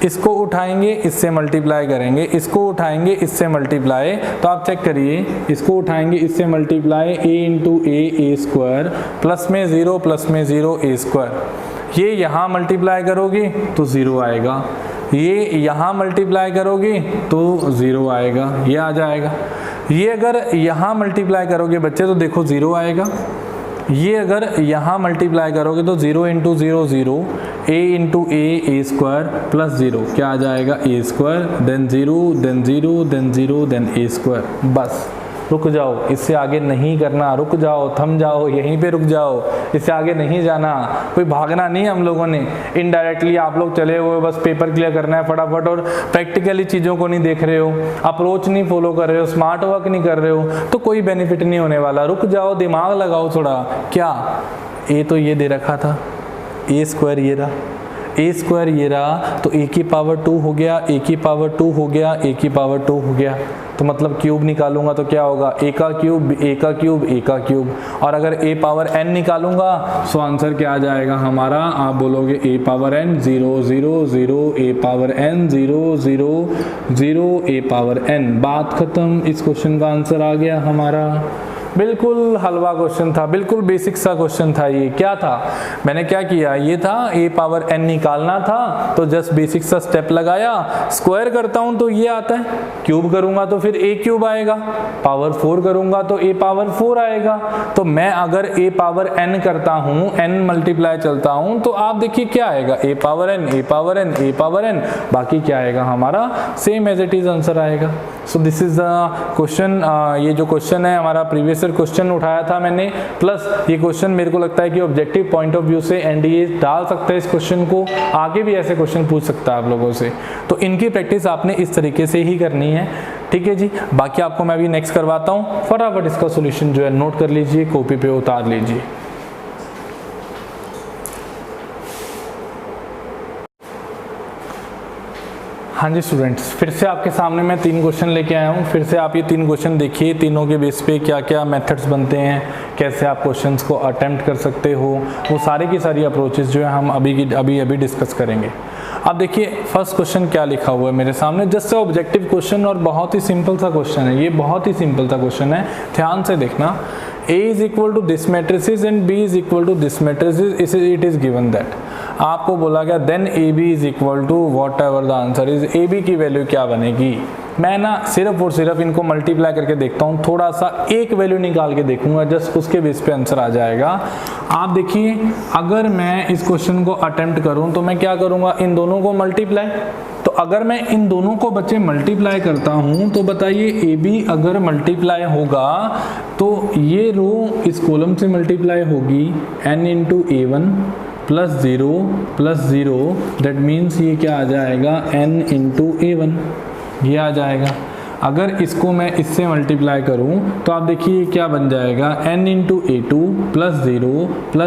Speaker 1: इसको उठाएंगे इससे मल्टीप्लाई करेंगे, इसको उठाएंगे इससे मल्टीप्लाई। तो आप चेक करिए, इसको उठाएंगे इससे multiply a into A square plus में 0 a स्क्वायर। ये यहाँ मल्टीप्लाई करोगे तो 0 आएगा, ये यहाँ मल्टीप्लाई करोगे तो 0 आएगा, ये आ जाएगा। ये अगर यहाँ मल्टीप्लाई करोगे बच्चे तो देखो 0 आएगा। ये अगर यहाँ मल्टीप्लाई करोगे तो 0 into 0 0 a into A square plus 0 क्या आ जाएगा, a square then 0 then 0 then 0 then a square. बस रुक जाओ, इससे आगे नहीं करना, रुक जाओ, थम जाओ, यहीं पे रुक जाओ, इससे आगे नहीं जाना, कोई भागना नहीं हम लोगों ने। इनडायरेक्टली आप लोग चले हुए बस पेपर क्लियर करना है फटाफट और प्रैक्टिकली चीज़ों को नहीं देख रहे हो, अप्रोच नहीं फॉलो कर रहे हो, स्मार्ट वर्क नहीं कर रहे हो तो कोई बेनिफिट नहीं होने वाला। रुक जाओ, दिमाग लगाओ थोड़ा। क्या ए तो ये दे रखा था, ए स्क्वायर ये रहा, ए स्क्वायर ये रहा, तो ए की पावर 2 हो गया, ए की पावर 2 हो गया, ए की पावर 2 हो गया। तो मतलब क्यूब निकालूंगा तो क्या होगा, ए का क्यूब ए का क्यूब ए का क्यूब। और अगर ए पावर n निकालूंगा सो आंसर क्या आ जाएगा हमारा, आप बोलोगे ए पावर n 0 0 0 ए पावर n 0 0 0 ए पावर n। बात खत्म, इस क्वेश्चन का आंसर आ गया हमारा। बिल्कुल हलवा क्वेश्चन था, बिल्कुल बेसिक सा क्वेश्चन था। ये क्या था, मैंने क्या किया, ये था a पावर n निकालना था तो जस्ट बेसिक सा स्टेप लगाया, स्क्वायर करता हूं तो ये आता है, क्यूब करूंगा तो फिर a क्यूब आएगा, पावर 4 करूंगा तो a पावर 4 आएगा। तो मैं अगर a पावर n करता हूं, n मल्टीप्लाई चलता हूं तो आप देखिए क्या आएगा, a power n a power n a power n, बाकी क्या आएगा हमारा same as it is answer आएगा। So this is the question. ये जो क्वेश्चन है हमारा प्रीवियस क्वेश्चन उठाया था मैंने, प्लस ये क्वेश्चन मेरे को लगता है कि ऑब्जेक्टिव पॉइंट ऑफ व्यू से एनडीए डाल सकता है इस क्वेश्चन को, आगे भी ऐसे क्वेश्चन पूछ सकता है आप लोगों से। तो इनकी प्रैक्टिस आपने इस तरीके से ही करनी है, ठीक है जी। बाकी आपको मैं अभी नेक्स्ट करवाता हूँ, फटाफट इसका सोल्यूशन जो है नोट कर लीजिए, कॉपी पे उतार लीजिए। हाँ जी स्टूडेंट्स, फिर से आपके सामने मैं 3 क्वेश्चन लेके आया हूँ। फिर से आप ये 3 क्वेश्चन देखिए, तीनों के बेस पे क्या क्या मेथड्स बनते हैं, कैसे आप क्वेश्चंस को अटेम्प्ट कर सकते हो, वो सारी की सारी अप्रोचेस जो है हम अभी डिस्कस करेंगे। अब देखिए फर्स्ट क्वेश्चन क्या लिखा हुआ है मेरे सामने, जस्ट ऑब्जेक्टिव क्वेश्चन और बहुत ही सिंपल सा क्वेश्चन है, ये बहुत ही सिंपल सा क्वेश्चन है, ध्यान से देखना। A is equal to this matrices and B is equal to this matrices, it is given that। आपको बोला गया then AB is equal to whatever the answer is, AB की वैल्यू क्या बनेगी। मैं ना सिर्फ और सिर्फ इनको मल्टीप्लाई करके देखता हूँ, थोड़ा सा एक वैल्यू निकाल के देखूंगा, जस्ट उसके बेस पे आंसर आ जाएगा। आप देखिए अगर मैं इस क्वेश्चन को अटेम्प्ट करूँ तो मैं क्या करूँगा, इन दोनों को मल्टीप्लाई। तो अगर मैं इन दोनों को बच्चे मल्टीप्लाई करता हूँ तो बताइए ए बी अगर मल्टीप्लाई होगा तो ये रो इस कॉलम से मल्टीप्लाई होगी n into A1 plus 0 that means ये क्या आ जाएगा n इंटू A1 ये आ जाएगा। अगर इसको मैं इससे मल्टीप्लाई करूं तो आप देखिए क्या बन जाएगा, n इंटू ए टू प्लस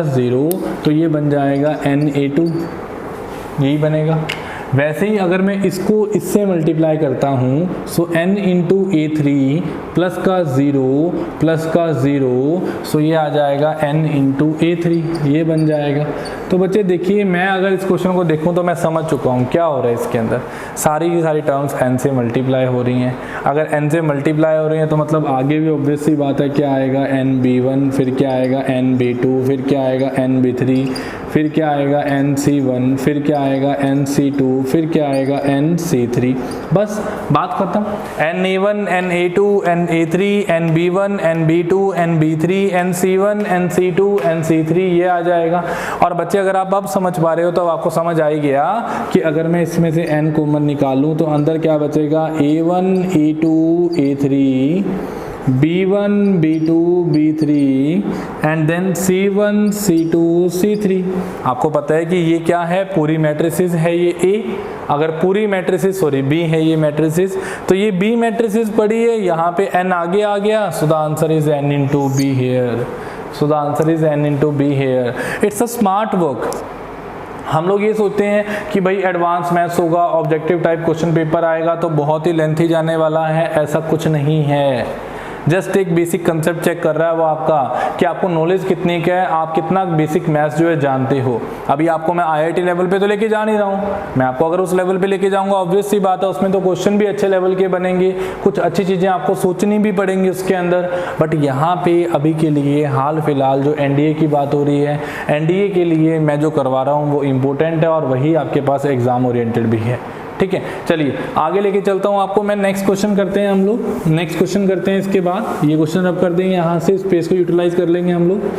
Speaker 1: ज़ीरो, तो ये बन जाएगा NA2, यही बनेगा। वैसे ही अगर मैं इसको इससे मल्टीप्लाई करता हूँ सो n इंटू A3 प्लस का ज़ीरो, सो ये आ जाएगा n इंटू A3, ये बन जाएगा। तो बच्चे देखिए, मैं अगर इस क्वेश्चन को देखूं तो मैं समझ चुका हूं क्या हो रहा है इसके अंदर। सारी की सारी टर्म्स n से मल्टीप्लाई हो रही हैं। अगर n से मल्टीप्लाई हो रही हैं तो मतलब आगे भी ऑब्वियस सी बात है, क्या आएगा NB1, फिर क्या आएगा NB2, फिर क्या आएगा NB3, फिर क्या आएगा NC1, फिर क्या आएगा NC2, फिर क्या आएगा NC3। बस बात खत्म। NA1, NA2, NA3, NB1, NB2, NB3, NC1, NC2, NC3, ये आ जाएगा। और बच्चे अगर आप अब समझ पा रहे हो तो आपको समझ आ ही गया कि अगर मैं इसमें से n कॉमन निकालूं तो अंदर क्या बचेगा, A1, A2, A3, B1, B2, B3 and then C1, C2, C3। आपको पता है कि ये क्या है, पूरी मैट्रिसेस है ये A। अगर पूरी मैट्रिसेस B है ये मैट्रिसेस, तो ये B मैट्रिसेस पड़ी है, यहाँ पे n आगे आ गया, सो the answer is n into B here. So the answer is n into B here. It's a smart work. हम लोग ये सोचते हैं कि भाई एडवांस मैथ्स होगा, ऑब्जेक्टिव टाइप क्वेश्चन पेपर आएगा तो बहुत ही लेंथी जाने वाला है, ऐसा कुछ नहीं है। जस्ट एक बेसिक कंसेप्ट चेक कर रहा है वो आपका कि आपको नॉलेज कितनी का है, आप कितना बेसिक मैथ्स जो है जानते हो। अभी आपको मैं IIT लेवल पे तो लेके जा नहीं रहा हूँ, मैं आपको अगर उस लेवल पे लेके जाऊंगा ऑब्वियस सी बात है उसमें तो क्वेश्चन भी अच्छे लेवल के बनेंगे, कुछ अच्छी चीज़ें आपको सोचनी भी पड़ेंगी उसके अंदर। बट यहाँ पे अभी के लिए हाल फिलहाल जो NDA की बात हो रही है, NDA के लिए मैं जो करवा रहा हूँ वो इम्पोर्टेंट है और वही आपके पास एग्जाम ओरिएंटेड भी है। ठीक है, चलिए आगे लेके चलता हूँ आपको मैं। नेक्स्ट क्वेश्चन करते हैं हम लोग, नेक्स्ट क्वेश्चन करते हैं। इसके बाद ये क्वेश्चन अब कर देंगे, यहाँ से स्पेस को यूटिलाइज कर लेंगे हम लोग।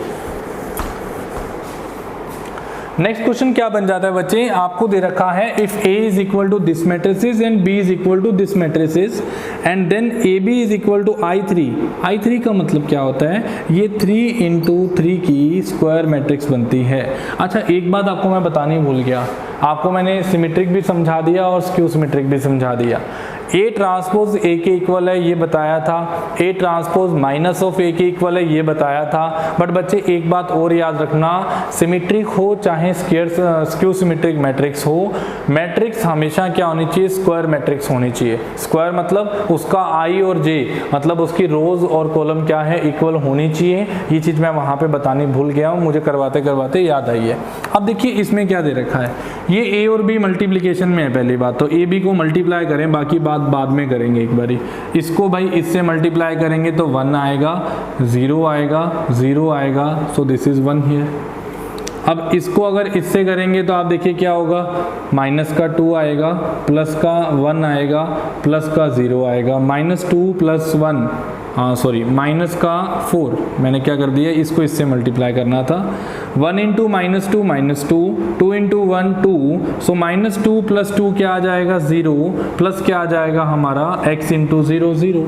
Speaker 1: नेक्स्ट क्वेश्चन क्या बन जाता है बच्चे, आपको दे रखा है if A is equal to this matrices and B is equal to this matrices and then AB is equal to I3 का मतलब क्या होता है, ये 3 इंटू 3 की स्क्वायर मैट्रिक्स बनती है। अच्छा एक बात आपको मैं बतानी भूल गया, आपको मैंने सिमेट्रिक भी समझा दिया और स्क्यू सिमेट्रिक भी समझा दिया। A ट्रांसपोज A के इक्वल है ये बताया था, A transpose minus of A के इक्वल है ये बताया था। बट बच्चे एक बात और याद रखना, सिमेट्रिक हो चाहे स्क्यू सिमेट्रिक मैट्रिक्स हो, मैट्रिक्स हमेशा क्या होनी चाहिए, स्क्वायर मैट्रिक्स होनी चाहिए। स्क्वायर मतलब उसका I और J मतलब उसकी रोज और कॉलम क्या है, इक्वल होनी चाहिए। ये चीज़ मैं वहाँ पे बतानी भूल गया हूँ, मुझे करवाते करवाते याद आई है। अब देखिए इसमें क्या दे रखा है, ये A और B मल्टीप्लीकेशन में है। पहली बात तो A B को मल्टीप्लाई करें, बाकी बात बाद में करेंगे एक बारी। इसको भाई इससे मल्टीप्लाई करेंगे तो 1 आएगा, 0 आएगा, 0 आएगा, सो दिस इज 1 हियर। अब इसको अगर इससे करेंगे तो आप देखिए क्या होगा, माइनस का 2 आएगा, प्लस का 1 आएगा, प्लस का 0 आएगा, -2 + 1 सॉरी माइनस का 4, मैंने क्या कर दिया, इसको इससे मल्टीप्लाई करना था। 1 इंटू -2 2 इंटू 1 2, सो -2 + 2 क्या आ जाएगा 0, प्लस क्या आ जाएगा हमारा x इंटू 0 0,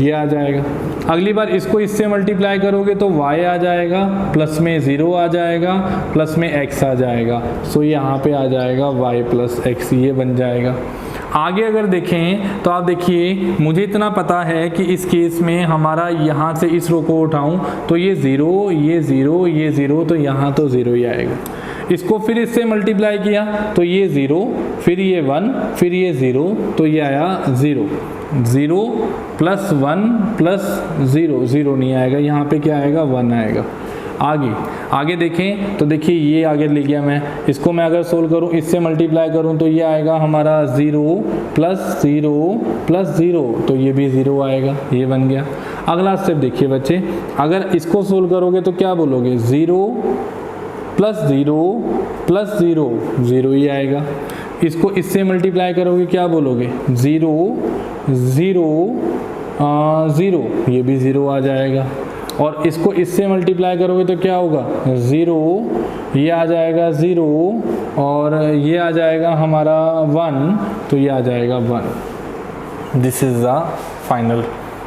Speaker 1: ये आ जाएगा। अगली बार इसको इससे मल्टीप्लाई करोगे तो y आ जाएगा, प्लस में 0 आ जाएगा, प्लस में x आ जाएगा, सो यहाँ पे आ जाएगा y + x, ये बन जाएगा। आगे अगर देखें तो आप देखिए मुझे इतना पता है कि इस केस में हमारा यहाँ से इस रो को उठाऊं तो ये 0 ये 0 ये 0, तो यहाँ तो 0 ही आएगा। इसको फिर इससे मल्टीप्लाई किया तो ये 0, फिर ये 1, फिर ये 0, तो ये आया 0 0 + 1 + 0 0 नहीं आएगा, यहाँ पे क्या आएगा 1 आएगा। आगे देखें तो देखिए ये आगे ले गया मैं, इसको मैं अगर सोल्व करूं इससे मल्टीप्लाई करूं तो ये आएगा हमारा 0 + 0 + 0, तो ये भी 0 आएगा, ये बन गया। अगला स्टेप देखिए बच्चे, अगर इसको सोल्व करोगे तो क्या बोलोगे, 0 + 0 + 0 0 ही आएगा। इसको इससे मल्टीप्लाई करोगे क्या बोलोगे, 0 0 0, ये भी 0 आ जाएगा। और इसको इससे मल्टीप्लाई करोगे तो क्या होगा, 0 ये आ जाएगा 0 और ये आ जाएगा हमारा 1, तो ये आ जाएगा 1। दिस इज द फाइनल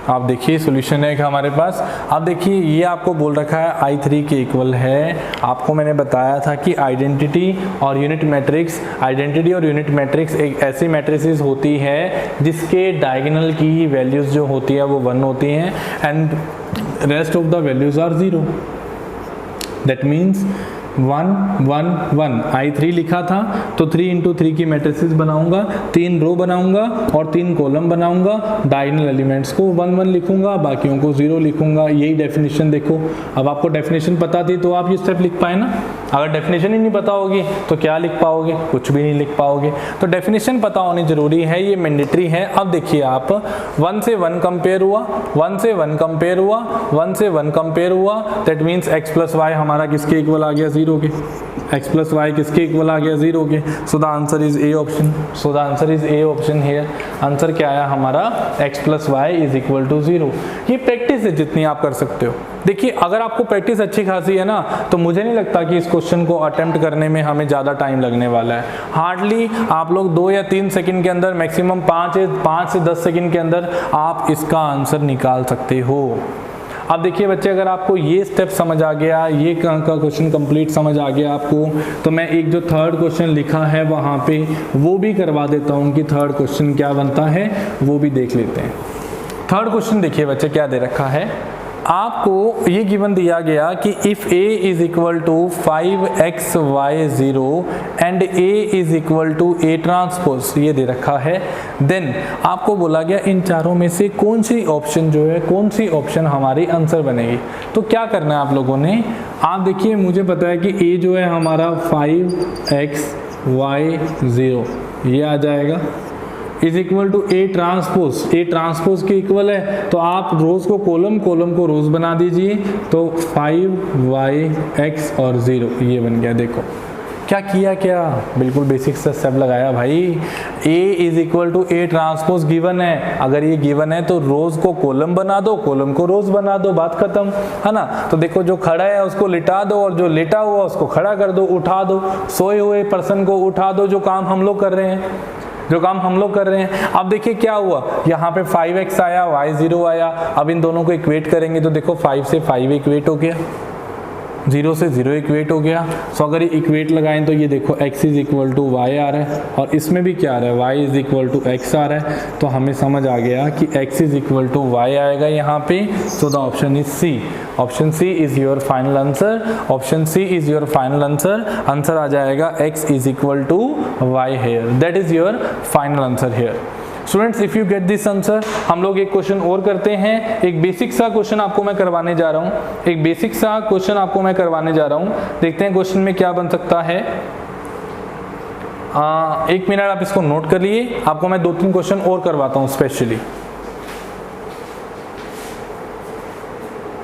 Speaker 1: आप देखिए सॉल्यूशन है हमारे पास। अब देखिए ये आपको बोल रखा है I3 के इक्वल है। आपको मैंने बताया था कि आइडेंटिटी और यूनिट मैट्रिक्स, आइडेंटिटी और यूनिट मैट्रिक्स एक ऐसी मैट्रिसेस होती है जिसके डायगोनल की वैल्यूज जो होती है वो 1 होती हैं and rest of the values are 0। That means 1 1 1 I3 लिखा था तो 3 इंटू 3 की मैट्रिसेस बनाऊंगा, 3 रो बनाऊंगा और 3 कॉलम बनाऊंगा। डायगोनल एलिमेंट्स को 1 1 लिखूंगा, बाकियों को 0 लिखूंगा। यही डेफिनेशन देखो। अब आपको डेफिनेशन पता थी तो आप ये स्टेप लिख पाए ना। अगर डेफिनेशन ही नहीं पता होगी तो क्या लिख पाओगे? कुछ भी नहीं लिख पाओगे। तो डेफिनेशन पता होनी जरूरी है, ये मैंडेटरी है। अब देखिए आप 1 से 1 कंपेयर हुआ, 1 से 1 कंपेयर हुआ, 1 से 1 कंपेयर हुआ। That means x plus Y हमारा किसके इक्वल आ गया? 0 के। x प्लस वाई किसके इक्वल आ गया? 0 के। So the answer is A option. So the answer is A option here. Answer क्या आया हमारा? x plus Y is equal to 0। ये प्रैक्टिस है जितनी आप कर सकते हो। देखिए अगर आपको प्रैक्टिस अच्छी खासी है ना तो मुझे नहीं लगता कि इस क्वेश्चन को अटेम्प्ट करने में हमें ज़्यादा टाइम लगने वाला है। हार्डली आप लोग 2 या 3 सेकंड के अंदर, मैक्सिमम 5 से 10 सेकंड के अंदर आप इसका आंसर निकाल सकते हो। अब देखिए बच्चे, अगर आपको ये स्टेप समझ आ गया, ये का क्वेश्चन कंप्लीट समझ आ गया आपको, तो मैं एक जो थर्ड क्वेश्चन लिखा है वहाँ पे वो भी करवा देता हूँ कि थर्ड क्वेश्चन क्या बनता है, वो भी देख लेते हैं। थर्ड क्वेश्चन देखिए बच्चे क्या दे रखा है आपको। ये गिवन दिया गया कि if a is equal to 5xy0 and a is equal to a transpose, ये दे रखा है। देन आपको बोला गया इन चारों में से कौन सी ऑप्शन जो है, कौन सी ऑप्शन हमारी आंसर बनेगी। तो क्या करना है आप लोगों ने, आप देखिए मुझे पता है कि a जो है हमारा 5xy0 ये आ जाएगा is equal to A transpose. A transpose के इक्वल है तो आप रोज को कॉलम, कॉलम को रोज बना दीजिए। तो 5yx और 0 ये बन गया। देखो क्या किया, क्या बिल्कुल बेसिक सा स्टेप लगाया भाई। a is equal to A transpose given है। अगर ये गिवन है तो रोज को कॉलम बना दो, कॉलम को रोज बना दो, बात खत्म है ना। तो देखो जो खड़ा है उसको लिटा दो और जो लेटा हुआ उसको खड़ा कर दो, उठा दो। सोए हुए पर्सन को उठा दो, जो काम हम लोग कर रहे हैं, जो काम हम लोग कर रहे हैं। अब देखिए क्या हुआ, यहाँ पे 5x आया, y0 आया। अब इन दोनों को इक्वेट करेंगे तो देखो 5 से 5 इक्वेट हो गया, 0 से 0 इक्वेट हो गया। सो अगर ये इक्वेट लगाएं तो ये देखो x is equal to y आ रहा है और इसमें भी क्या आ रहा है, y is equal to x आ रहा है। तो हमें समझ आ गया कि x is equal to y आएगा यहाँ पे। So the option is C. Option C is your final answer. Option C is your final answer. Answer आ जाएगा x is equal to y here. That is your final answer here. Students if you get this answer, हम लोग एक question और करते हैं। एक basic सा क्वेश्चन आपको मैं करवाने जा रहा हूँ, एक बेसिक सा क्वेश्चन आपको मैं करवाने जा रहा हूँ। देखते हैं क्वेश्चन में क्या बन सकता है। 1 मिनट आप इसको नोट कर लिए, आपको मैं 2-3 क्वेश्चन और करवाता हूँ स्पेशली।